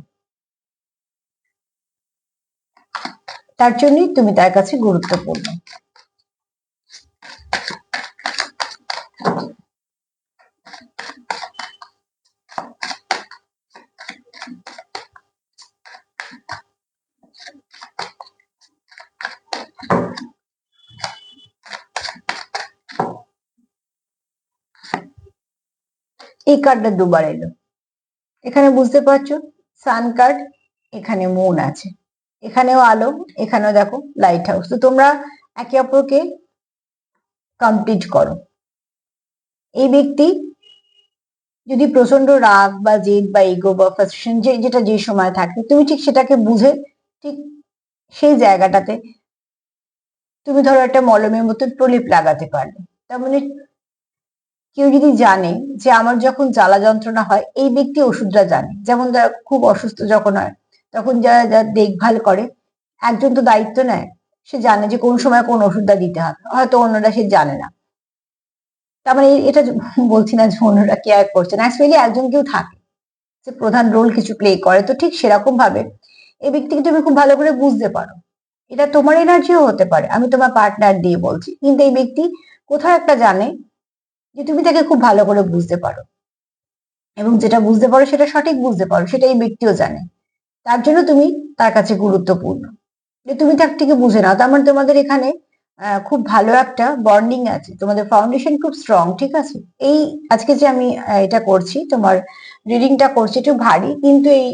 তার জন্যই তুমি তার কাছে গুরুত্বপূর্ণ। এই কার্ডটা দুবার এলো। এখানে বুঝতে পারছো সান কার্ড, এখানে মুন আছে, এখানেও আলো, এখানেও দেখো লাইট হাউস। তো তোমরা একে অপরকে কমপ্লিট করো। এই ব্যক্তি যদি প্রচন্ড রাগ বা জেদ বা ইগো বা ফ্রাস্ট্রেশন, যেটা যে সময় থাকে, তুমি ঠিক সেটাকে বুঝে ঠিক সেই জায়গাটাতে তুমি ধরো একটা মলমের মতো প্রলেপ লাগাতে পারলে। তার মানে কেউ যদি জানে যে আমার যখন জ্বালা যন্ত্রণা হয়, এই ব্যক্তি ওষুধটা জানে, যেমন যারা খুব অসুস্থ যখন হয়, তখন যারা যারা দেখভাল করে, একজন তো দায়িত্ব নেয়, সে জানে যে কোন সময় কোন ওষুধটা দিতে হবে, হয়তো অন্যরা সে জানে না। তার মানে এটা বলছি না যে অন্যরা কেয়ার করছে না, অ্যাকচুয়ালি একজন কেউ থাকে যে প্রধান রোল কিছু প্লে করে। তো ঠিক সেরকম ভাবে এই ব্যক্তিকে তুমি খুব ভালো করে বুঝতে পারো। এটা তোমার এনার্জিও হতে পারে, আমি তোমার পার্টনার দিয়ে বলছি, কিন্তু এই ব্যক্তি কোথাও একটা জানে যে তুমি তাকে খুব ভালো করে বুঝতে পারো, এবং যেটা বুঝতে পারো সেটা সঠিক বুঝতে পারো, সেটা এই ব্যক্তিও জানে। তার জন্য তুমি তার কাছে গুরুত্বপূর্ণ, যে তুমি তার থেকে বুঝে নাও। তার মানে তোমাদের এখানে খুব ভালো একটা বন্ডিং আছে, তোমাদের ফাউন্ডেশন খুব স্ট্রং, ঠিক আছে। এই আজকে যে আমি এটা করছি, তোমার রিডিংটা করছি, একটু ভারী, কিন্তু এই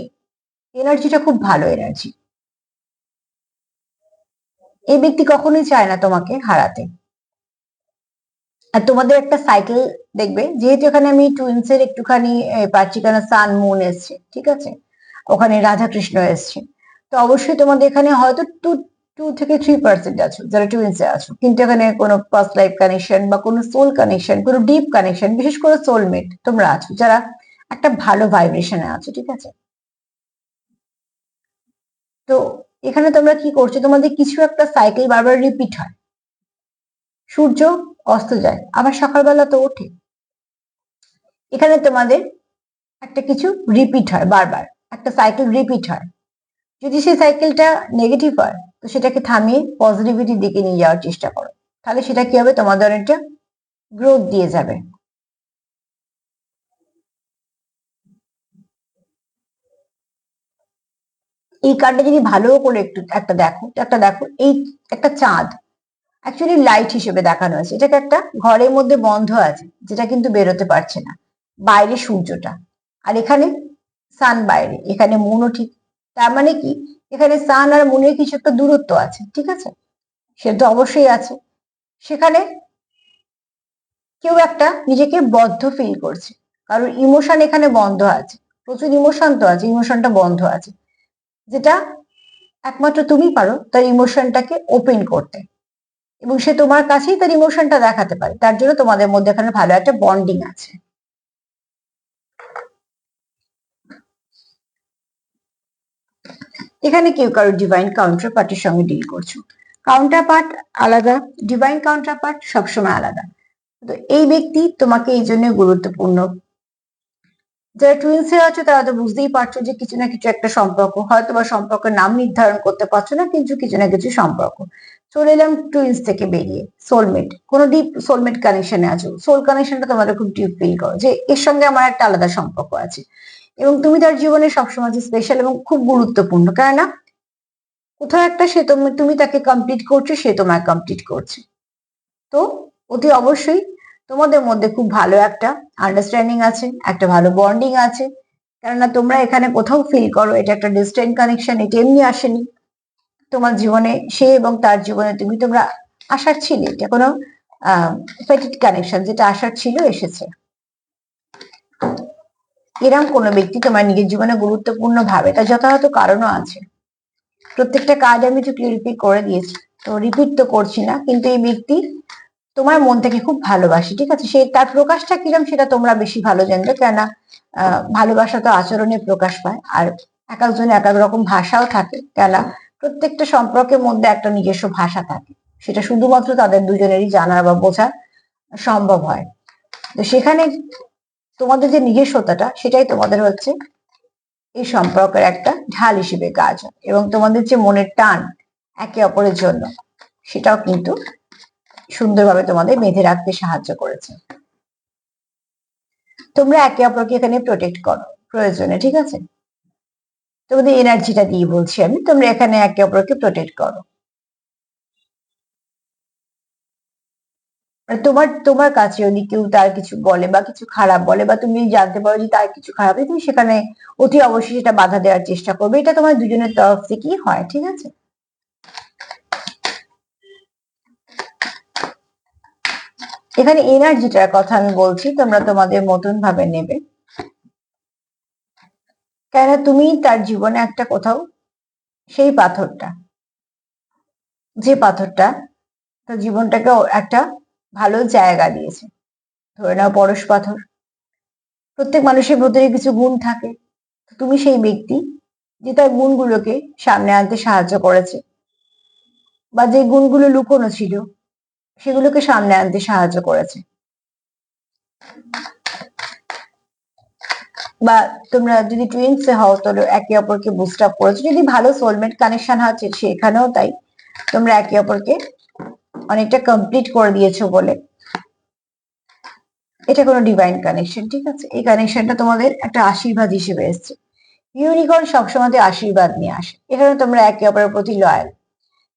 এনার্জিটা খুব ভালো এনার্জি। এই ব্যক্তি কখনোই চায় না তোমাকে হারাতে। আর তোমাদের একটা সাইকেল দেখবে, যেহেতু এখানে আমি টুইন্সের একটুখানি পাচ্ছি, কেন সান মুন এসছে, ঠিক আছে, ওখানে রাধা কৃষ্ণ এসছে, তো অবশ্যই তোমাদের এখানে হয়তো 2 থেকে 3% আছো যারা টুইন্সে আছো, কিন্তু এখানে কোনো পাস্ট লাইফ কানেকশন বা কোনো সোল কানেকশন, কোনো ডিপ কানেকশন, বিশেষ করে সোলমেট তোমরা আছো যারা একটা ভালো ভাইব্রেশনে আছো, ঠিক আছে। তো এখানে তোমরা কি করছো, তোমাদের কিছু একটা সাইকেল বারবার রিপিট হয়। সূর্য অস্ত যায়, আবার সকালবেলা তো ওঠে। এখানে তোমাদের একটা কিছু রিপিট হয় বারবার, একটা সাইকেল রিপিট হয়। যদি সেই সাইকেলটা নেগেটিভ হয়, তো সেটাকে থামিয়ে পজিটিভিটির দিকে নিয়ে যাওয়ার চেষ্টা করো। তাহলে সেটা কি হবে, তোমাদের অনেকটা গ্রোথ দিয়ে যাবে। এই কার্ডটা যদি ভালো করে একটু একটা দেখো, এই একটা চাঁদ অ্যাকচুয়ালি লাইট হিসেবে দেখানো হয়েছে। এটাকে একটা ঘরের মধ্যে বন্ধ আছে, যেটা কিন্তু বেরোতে পারছে না। বাইরে সূর্যটা, আর এখানে সান বাইরে, এখানে মুনও ঠিক। তার মানে কি, এখানে সান আর মুনের কিছু একটা দূরত্ব আছে, ঠিক আছে, সেটা তো অবশ্যই আছে। সেখানে কেউ একটা নিজেকে বদ্ধ ফিল করছে, কারণ ইমোশন এখানে বন্ধ আছে, প্রচুর ইমোশন তো আছে, ইমোশনটা বন্ধ আছে, যেটা একমাত্র তুমি পারো তার ইমোশনটাকে ওপেন করতে, এবং সে তোমার কাছেই তার ইমোশনটা দেখাতে পারে। তার জন্য তোমাদের মধ্যে এখানে ভালো একটা বন্ডিং আছে। এখানে কেউ কারো ডিভাইন কাউন্টার পার্টির সঙ্গে ডিল করছো। কাউন্টার পার্ট আলাদা, ডিভাইন কাউন্টার পার্ট সবসময় আলাদা। তো এই ব্যক্তি তোমাকে এই জন্য গুরুত্বপূর্ণ। যারা টুইন্সে আছো তারা তো বুঝতেই পারছো যে কিছু না কিছু একটা সম্পর্ক, হয়তো বা সম্পর্কের নাম নির্ধারণ করতে পারছো না, কিন্তু কিছু না কিছু সম্পর্ক। চলে এলাম টুইন্স থেকে বেরিয়ে সোলমেট, কোন ডিপ সোলমেট কানেকশনে আছো। সোল কানেকশনটা তোমাদের খুব ডিপ ফিল করো যে এর সঙ্গে আমার একটা আলাদা সম্পর্ক আছে, এবং তুমি তার জীবনে সবসময় স্পেশাল এবং খুব গুরুত্বপূর্ণ, কেননা কোথাও একটা সে তুমি তাকে কমপ্লিট করছো, সে তোমায় কমপ্লিট করছে। তো অতি অবশ্যই তোমাদের মধ্যে খুব ভালো একটা আন্ডারস্ট্যান্ডিং আছে, একটা ভালো বন্ডিং আছে, কেননা তোমরা এখানে কোথাও ফিল করো এটা একটা ডিস্টেন্ট কানেকশন, এটা এমনি আসেনি। তোমার জীবনে সে এবং তার জীবনে তোমরা আসার ছিলে, এটা কোনো ফেটিড কানেকশন, যেটা আসার ছিল এসেছে। এরকম কোনো ব্যক্তি তোমার নিজের জীবনে গুরুত্বপূর্ণ ভাবে, তার যথাযথ কারণও আছে। প্রত্যেকটা কাজ আমি একটু ক্লিয়ারিফাই করে দিয়েছি, তো রিপিট তো করছি না, কিন্তু এই ব্যক্তি তোমার মন থেকে খুব ভালোবাসে, ঠিক আছে। সে তার প্রকাশটা কিরম সেটা তোমরা বেশি ভালো জানবে, কেননা ভালোবাসা তো আচরণে প্রকাশ পায়, আর এক একজনের এক এক রকম ভাষাও থাকে, কেননা প্রত্যেকটা সম্পর্কের মধ্যে একটা নিজস্ব ভাষা থাকে, সেটা শুধুমাত্র তাদের দুজনেরই জানার বা বোঝা সম্ভব হয়। তো সেখানে তোমাদের যে নিজস্বতাটা, সেটাই তোমাদের হচ্ছে এই সম্পর্কের একটা ঢাল হিসেবে কাজ হয়, এবং তোমাদের যে মনের টান একে অপরের জন্য, সেটাও কিন্তু সুন্দরভাবে তোমাদের বেঁধে রাখতে সাহায্য করেছে। তোমরা একে অপরকে এখানে প্রোটেক্ট করো প্রয়োজনে, ঠিক আছে। তোমাদের এনার্জিটা দিয়ে বলছি আমি, তোমরা এখানে একে অপরকে প্রোটেক্ট করো। তোমার তোমার কাছে যদি কেউ তার কিছু বলে বা কিছু খারাপ বলে, বা তুমি জানতে পারো যে তার কিছু খারাপ, তুমি সেখানে অতি অবশ্যই সেটা বাধা দেওয়ার চেষ্টা করবে। এটা তোমার দুজনের তরফ থেকেই হয়, ঠিক আছে। এখানে এনার্জিটার কথা আমি বলছি, তোমরা তোমাদের মতন ভাবে নেবে, কেন তুমি তার জীবনে একটা কোথাও সেই পাথরটা, যে পাথরটা তার জীবনটাকে একটা ভালো জায়গা দিয়েছে। ধরে নাও পরশ পাথর। প্রত্যেক মানুষের ভেতরে কিছু গুণ থাকে, তুমি সেই ব্যক্তি যে তার গুণগুলোকে সামনে আনতে সাহায্য করেছে, বা যে গুণগুলো লুকোনো ছিল সেগুলোকে সামনে আনতে সাহায্য করেছে। বা তোমরা যদি টুইন্স হও, তাহলে একে অপরকে বুস্ট আপ করেছো। যদি ভালো সোলমেট কানেকশন আছে সেখানেও তাই, তোমরা একে অপরকে অনেকটা কমপ্লিট করে দিয়েছো বলে এটা কোনো ডিভাইন কানেকশন, ঠিক আছে। এই কানেকশনটা তোমাদের একটা আশীর্বাদ হিসেবে এসছে। ইউনিকর্ন সবসময় আশীর্বাদ নিয়ে আসে। এখানে তোমরা একে অপরের প্রতি লয়াল,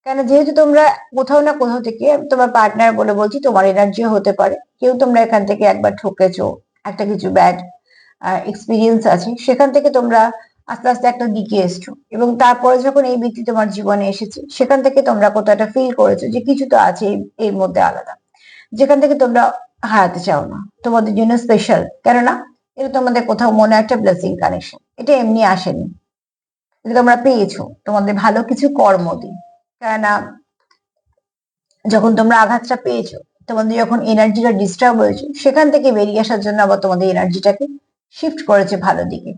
কেন যেহেতু তোমরা কোথাও না কোথাও থেকে, তোমার পার্টনার বলে বলছি, তোমার এনার্জিও হতে পারে, কেউ তোমরা এখান থেকে একবার ঠকেছো, একটা কিছু ব্যাড এক্সপিরিয়েন্স আছে, সেখান থেকে তোমরা আস্তে আস্তে একটা দিকে এসছো, এবং তারপরে যখন এই ব্যক্তি তোমার জীবনে এসেছে, সেখান থেকে তোমরা কোথাও একটা ফিল করেছো যে কিছু তো আছে এর মধ্যে আলাদা, যেখান থেকে তোমরা হারাতে চাও না, তোমাদের জন্য স্পেশাল। কেননা এটা তোমাদের কোথাও মনে একটা ব্লেসিং কানেকশন, এটা এমনি আসেনি, এটা তোমরা পেয়েছো তোমাদের ভালো কিছু কর্ম দিয়ে। কেননা যখন তোমরা আঘাতটা পেয়েছো, তোমাদের যখন এনার্জিটা ডিস্টার্ব হয়েছে, সেখান থেকে বেরিয়ে আসার জন্য আবার তোমাদের এনার্জিটাকে শিফট করেছে ভালো দিকে।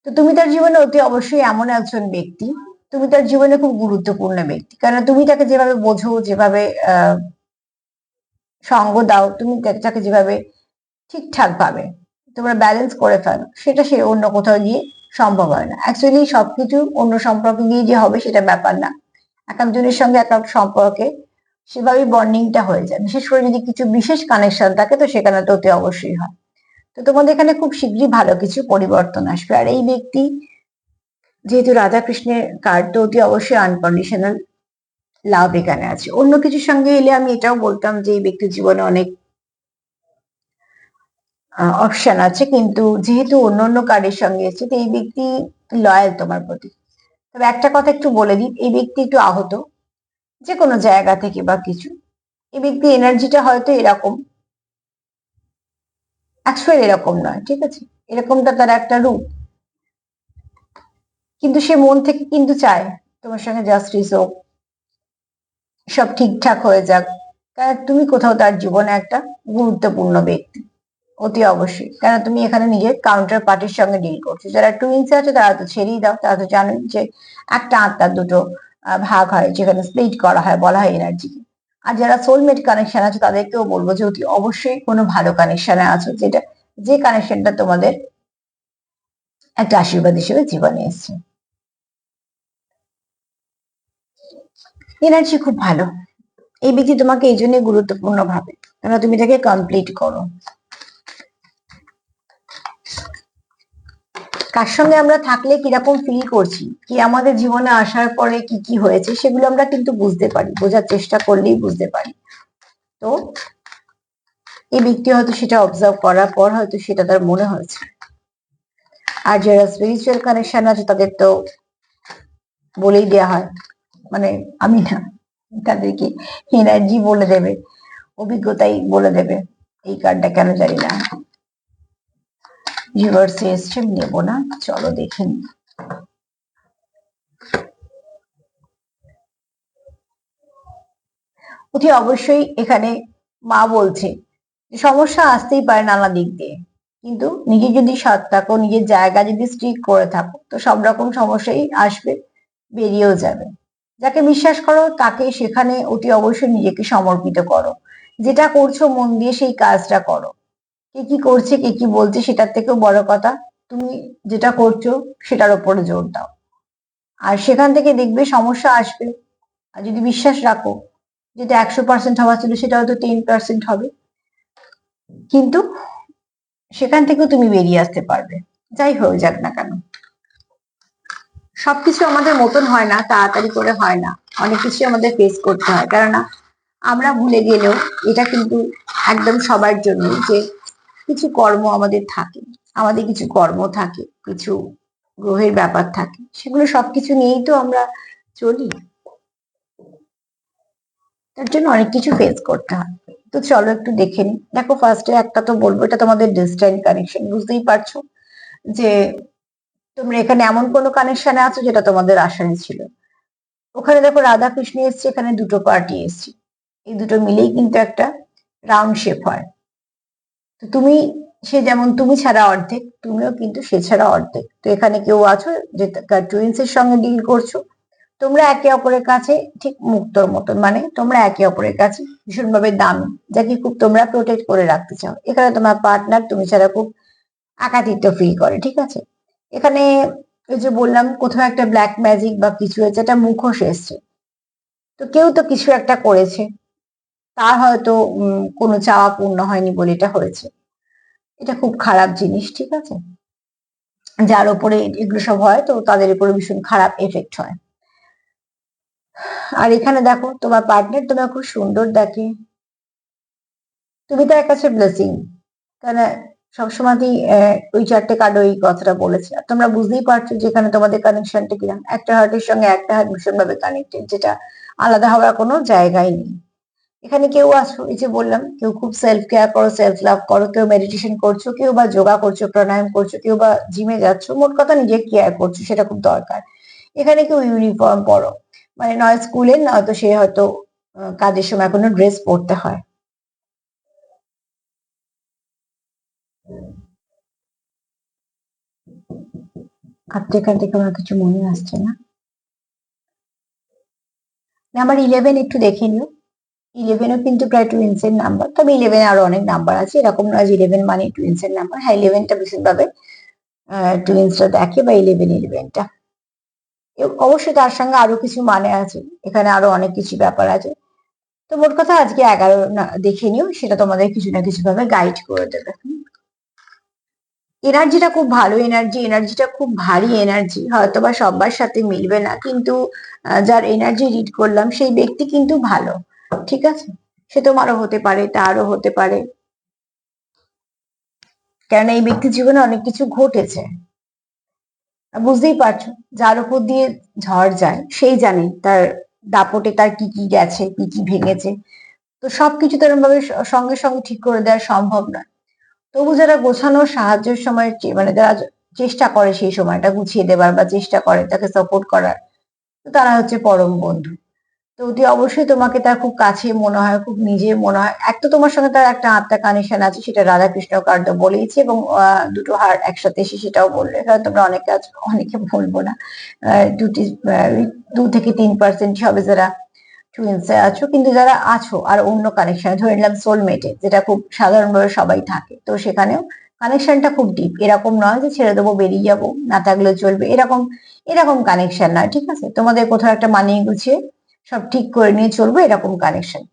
তো তুমি তার জীবনে অতি অবশ্যই এমন একজন ব্যক্তি, তুমি তার জীবনে খুব গুরুত্বপূর্ণ ব্যক্তি, কারণ তুমি তাকে যেভাবে বোঝো, যেভাবে সঙ্গ দাও, তুমি তাকে যেভাবে ঠিকঠাক ভাবে তোমরা ব্যালেন্স করে ফেলো, সেটা সে অন্য কোথাও গিয়ে সম্ভব হয় না। অ্যাকচুয়ালি সবকিছু অন্য সম্পর্কে গিয়ে যে হবে সেটা ব্যাপার না, এক একজনের সঙ্গে এক এক সম্পর্কে সেভাবেই বন্ডিংটা হয়ে যায়। বিশেষ করে যদি কিছু বিশেষ কানেকশন থাকে, তো সেখানে তো অতি অবশ্যই হয়। তো তোমাদের এখানে খুব শীঘ্রই ভালো কিছু পরিবর্তন আসবে। আর এই ব্যক্তি যেহেতু রাধা কৃষ্ণের কার্ড, তো অতি অবশ্যই আনকন্ডিশনাল লাভ এখানে আছে। অন্য কিছুর সঙ্গে এলে আমি এটাও বলতাম যে এই ব্যক্তির জীবনে অনেক অপশন আছে, কিন্তু যেহেতু অন্য অন্য কার্ডের সঙ্গে এসেছে, তো এই ব্যক্তি লয়াল তোমার প্রতি। তবে একটা কথা একটু বলে দিই, এই ব্যক্তি একটু আহত যে কোনো জায়গা থেকে বা কিছু। এই ব্যক্তি এনার্জিটা হয়তো এরকম, অ্যাকচুয়ালি এরকম নয়, ঠিক আছে, এরকমটা তার একটা রূপ, কিন্তু সে মন থেকে কিন্তু চায় তোমার সঙ্গে জাস্টিস হোক, সব ঠিকঠাক হয়ে যাক, কারণ তুমি কোথাও তার জীবনে একটা গুরুত্বপূর্ণ ব্যক্তি, অতি অবশ্যই। কারণ তুমি এখানে নিজের কাউন্টার পার্টির সঙ্গে ডিল করছো। যারা টুইন্স আছে তারা তো ছেড়েই দাও, তারা তো জানেন যে একটা আত্মার দুটো ভাগ হয়, যেখানে স্প্লিট করা হয়, বলা হয় এনার্জিকে। আর যারা সোলমেট কানেকশন আছে তাদেরকেও বলবো যে অতি অবশ্যই কোনো ভালো কানেকশনে আছো, যেটা যে কানেকশনটা তোমাদের একটা আশীর্বাদ হিসেবে জীবনে এসছে। এনার্জি খুব ভালো, এই ব্যক্তি তোমাকে এই জন্য গুরুত্বপূর্ণ ভাবে, কেন তুমি তাকে কমপ্লিট করো। কার সঙ্গে আমরা থাকলে কিরকম ফিল করছি, কি আমাদের জীবনে আসার পরে কি কি হয়েছে, সেগুলো আমরা কিন্তু বুঝতে পারি, বোঝার চেষ্টা করলেই বুঝতে পারি। তো এই ব্যক্তি হয়তো সেটা অবজার্ভ করার পর হয়তো সেটা তার মনে হয়েছে। আর যারা স্পিরিচুয়াল কানেকশন আছে তাদের তো বলেই দেওয়া হয়, মানে আমি না, তাদেরকে এনার্জি বলে দেবে, অভিজ্ঞতাই বলে দেবে। এই কার্ডটা কেন জানি না রিভার্সে এসছে, নেবো না, চলো দেখে নি। অতি অবশ্যই এখানে মা বলছে সমস্যা আসতেই পারে নানা দিক দিয়ে, কিন্তু নিজে যদি সৎ থাকো, নিজের জায়গা যদি স্ট্রিক করে থাকো, তো সব রকম সমস্যাই আসবে, বেরিয়েও যাবে। যাকে বিশ্বাস করো তাকে সেখানে অতি অবশ্যই নিজেকে সমর্পিত করো, যেটা করছো মন দিয়ে সেই কাজটা করো। কে কি করছে, কে কি বলছে, সেটার থেকেও বড় কথা তুমি যেটা করছো সেটার উপরে জোর দাও, আর সেখান থেকে দেখবে সমস্যা আসবে। আর যদি বিশ্বাস রাখো, যেটা 100% হওয়া ছিল সেটা হয়তো 10% হবে, কিন্তু সেখান থেকেও তুমি বেরিয়ে আসতে পারবে, যাই হয়ে যাক না কেন। সবকিছু আমাদের মতন হয় না, তাড়াতাড়ি করে হয় না, অনেক কিছু আমাদের ফেস করতে হয়। কেননা আমরা ভুলে গেলেও এটা কিন্তু একদম সবার জন্য যে কিছু কর্ম আমাদের থাকে, আমাদের কিছু কর্ম থাকে, কিছু গ্রহের ব্যাপার থাকে, সেগুলো সবকিছু নিয়েই তো আমরা চলি, তার জন্য অনেক কিছু ফেস করতে হয়। তো চলো একটু দেখে নি। দেখো ফার্স্টে একটা তো বলবো, এটা তোমাদের ডিস্ট্যান্ট কানেকশন, বুঝতেই পারছো যে তোমরা এখানে এমন কোনো কানেকশনে আছো যেটা তোমাদের আশায় ছিল। ওখানে দেখো রাধা কৃষ্ণ এসছে, এখানে দুটো পার্টি এসছে, এই দুটো মিলেই কিন্তু একটা রাউন্ড শেপ হয়। তো তুমি, সে যেমন তুমি ছাড়া অর্ধেক, তুমিও কিন্তু সে ছাড়া অর্ধেক। তো এখানে কেউ আছো যে টুইন্স এর সঙ্গে ডিল করছো, তোমরা একে অপরের কাছে ঠিক মুক্তর মতন, মানে তোমরা একে অপরের কাছে ভীষণভাবে দামি, যাকে খুব তোমরা প্রোটেক্ট করে রাখতে চাও। এখানে তোমার পার্টনার তুমি ছাড়া খুব একাকিত্ব ফিল করে, ঠিক আছে। এখানে ওই যে বললাম কোথাও একটা ব্ল্যাক ম্যাজিক বা কিছু হয়েছে, একটা মুখোশ এসছে, তো কেউ তো কিছু একটা করেছে, তার হয়তো কোনো চাওয়া পূর্ণ হয়নি বলে এটা হয়েছে। এটা খুব খারাপ জিনিস, ঠিক আছে, যার উপরে এগুলো সব হয় তো তাদের উপরে ভীষণ খারাপ এফেক্ট হয়। আর এখানে দেখো তোমার পার্টনার তোমার খুব সুন্দর দেখে, তুমি তার কাছে ব্লেসিং, কারণ সবসময়ই ওই 4টে কার্ড ওই কথাটা বলেছে। আর তোমরা বুঝতেই পারছো যেখানে তোমাদের কানেকশনটা কিরকম। একটা হার্টের সঙ্গে একটা হার্ট ভীষণভাবে কানেক্টেড, যেটা আলাদা হওয়ার কোনো জায়গাই নেই। এখানে কেউ আছো, এই যে বললাম, কেউ খুব সেলফ কেয়ার করো, সেলফ লাভ করো, কেউ মেডিটেশন করছো, কেউ বা যোগা করছো, প্রাণায়াম করছো, কেউ বা জিমে যাচ্ছ। মোট কথা নিজে কেয়ার করছো, সেটা খুব দরকার। এখানে কেউ ইউনিফর্ম পরো, মানে নয় স্কুলের, নয়তো সে হয়তো কাজের সময় কোনো ড্রেস পরতে হয়। আর তো এখান থেকে আমার কিছু মনে আসছে না। নাম্বার 11 একটু দেখে নিও। 11ও কিন্তু প্রায় টুইন্স এর নাম্বার, তবে 11 আরো অনেক নাম্বার আছে, এরকম নয় যে 11 মানে টুইন্স এর নাম্বার। হ্যাঁ, 11টা বিশেষভাবে টুইন্সরা দেখে, বা 11টা অবশ্যই তার সঙ্গে আরো কিছু মানে আছে, এখানে আরো অনেক কিছু ব্যাপার আছে। তো মোট কথা আজকে 11 দেখে নিও, সেটা তোমাদের কিছু না কিছু ভাবে গাইড করে দেবে। এনার্জিটা খুব ভালো এনার্জি, এনার্জিটা খুব ভারী এনার্জি, হয়তো বা সবার সাথে মিলবে না, কিন্তু যার এনার্জি রিড করলাম সেই ব্যক্তি কিন্তু ভালো, ঠিক আছে? সে তোমারও হতে পারে, তারও হতে পারে, কারণ এই ব্যক্তির জীবনে অনেক কিছু ঘটেছে। বুঝতেই পারছো, যার উপর দিয়ে ঝড় যায় সেই জানে তার দাপটে তার কি কি গেছে, কি কি ভেঙেছে। তো সবকিছু তো এরকম ভাবে সঙ্গে সঙ্গে ঠিক করে দেওয়া সম্ভব নয়। তবু যারা গোছানোর সাহায্যের সময় মানে যারা চেষ্টা করে সেই সময়টা গুছিয়ে দেবার, বা চেষ্টা করে তাকে সাপোর্ট করার, তো তারা হচ্ছে পরম বন্ধু। তো অতি অবশ্যই তোমাকে তার খুব কাছে মনে হয়, খুব নিজের মনে হয়। এক তো তোমার সঙ্গে তার একটা আত্মা কানেকশন আছে, সেটা রাধাকৃষ্ণ কার্ড বলেইছে, এবং দুটো হার্ট একসাথে এসে সেটাও বললে। কারণ তোমরা অনেকে আছো, অনেকে বলবো না, দুটি 2 থেকে 3% হবে যারা টুইন্সে আছো, কিন্তু যারা আছো আর অন্য কানেকশন, ধরে নিলাম সোলমেটে, যেটা খুব সাধারণভাবে সবাই থাকে, তো সেখানেও কানেকশনটা খুব ডিপ। এরকম নয় যে ছেড়ে দেবো, বেরিয়ে যাবো, না থাকলেও চলবে, এরকম এরকম কানেকশন নয়, ঠিক আছে? তোমাদের কোথাও একটা মানিয়ে গুছিয়ে সব ঠিক করে নিয়ে চলবো, এরকম কানেকশন।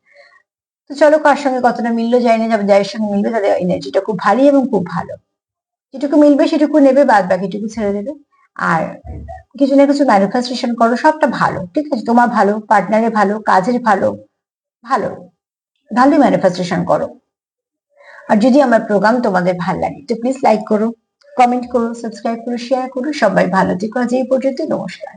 তো চলো, কার সঙ্গে কতটা মিললো জানি না, যাদের সঙ্গে মিলবে তাদের এনার্জিটা খুব ভারী এবং খুব ভালো। যেটুকু মিলবে সেটুকু নেবে, বাদ বাকিটুকু ছেড়ে দেবে। আর কিছু না কিছু ম্যানিফেস্টেশন করো, সবটা ভালো, ঠিক আছে? তোমার ভালো, পার্টনারের ভালো, কাজের ভালো, ভালো ভালোই ম্যানিফেস্টেশন করো। আর যদি আমার প্রোগ্রাম তোমাদের ভালো লাগে তো প্লিজ লাইক করো, কমেন্ট করো, সাবস্ক্রাইব করো, শেয়ার করো। সবাই ভালো থেকো, আজ এই পর্যন্ত, নমস্কার।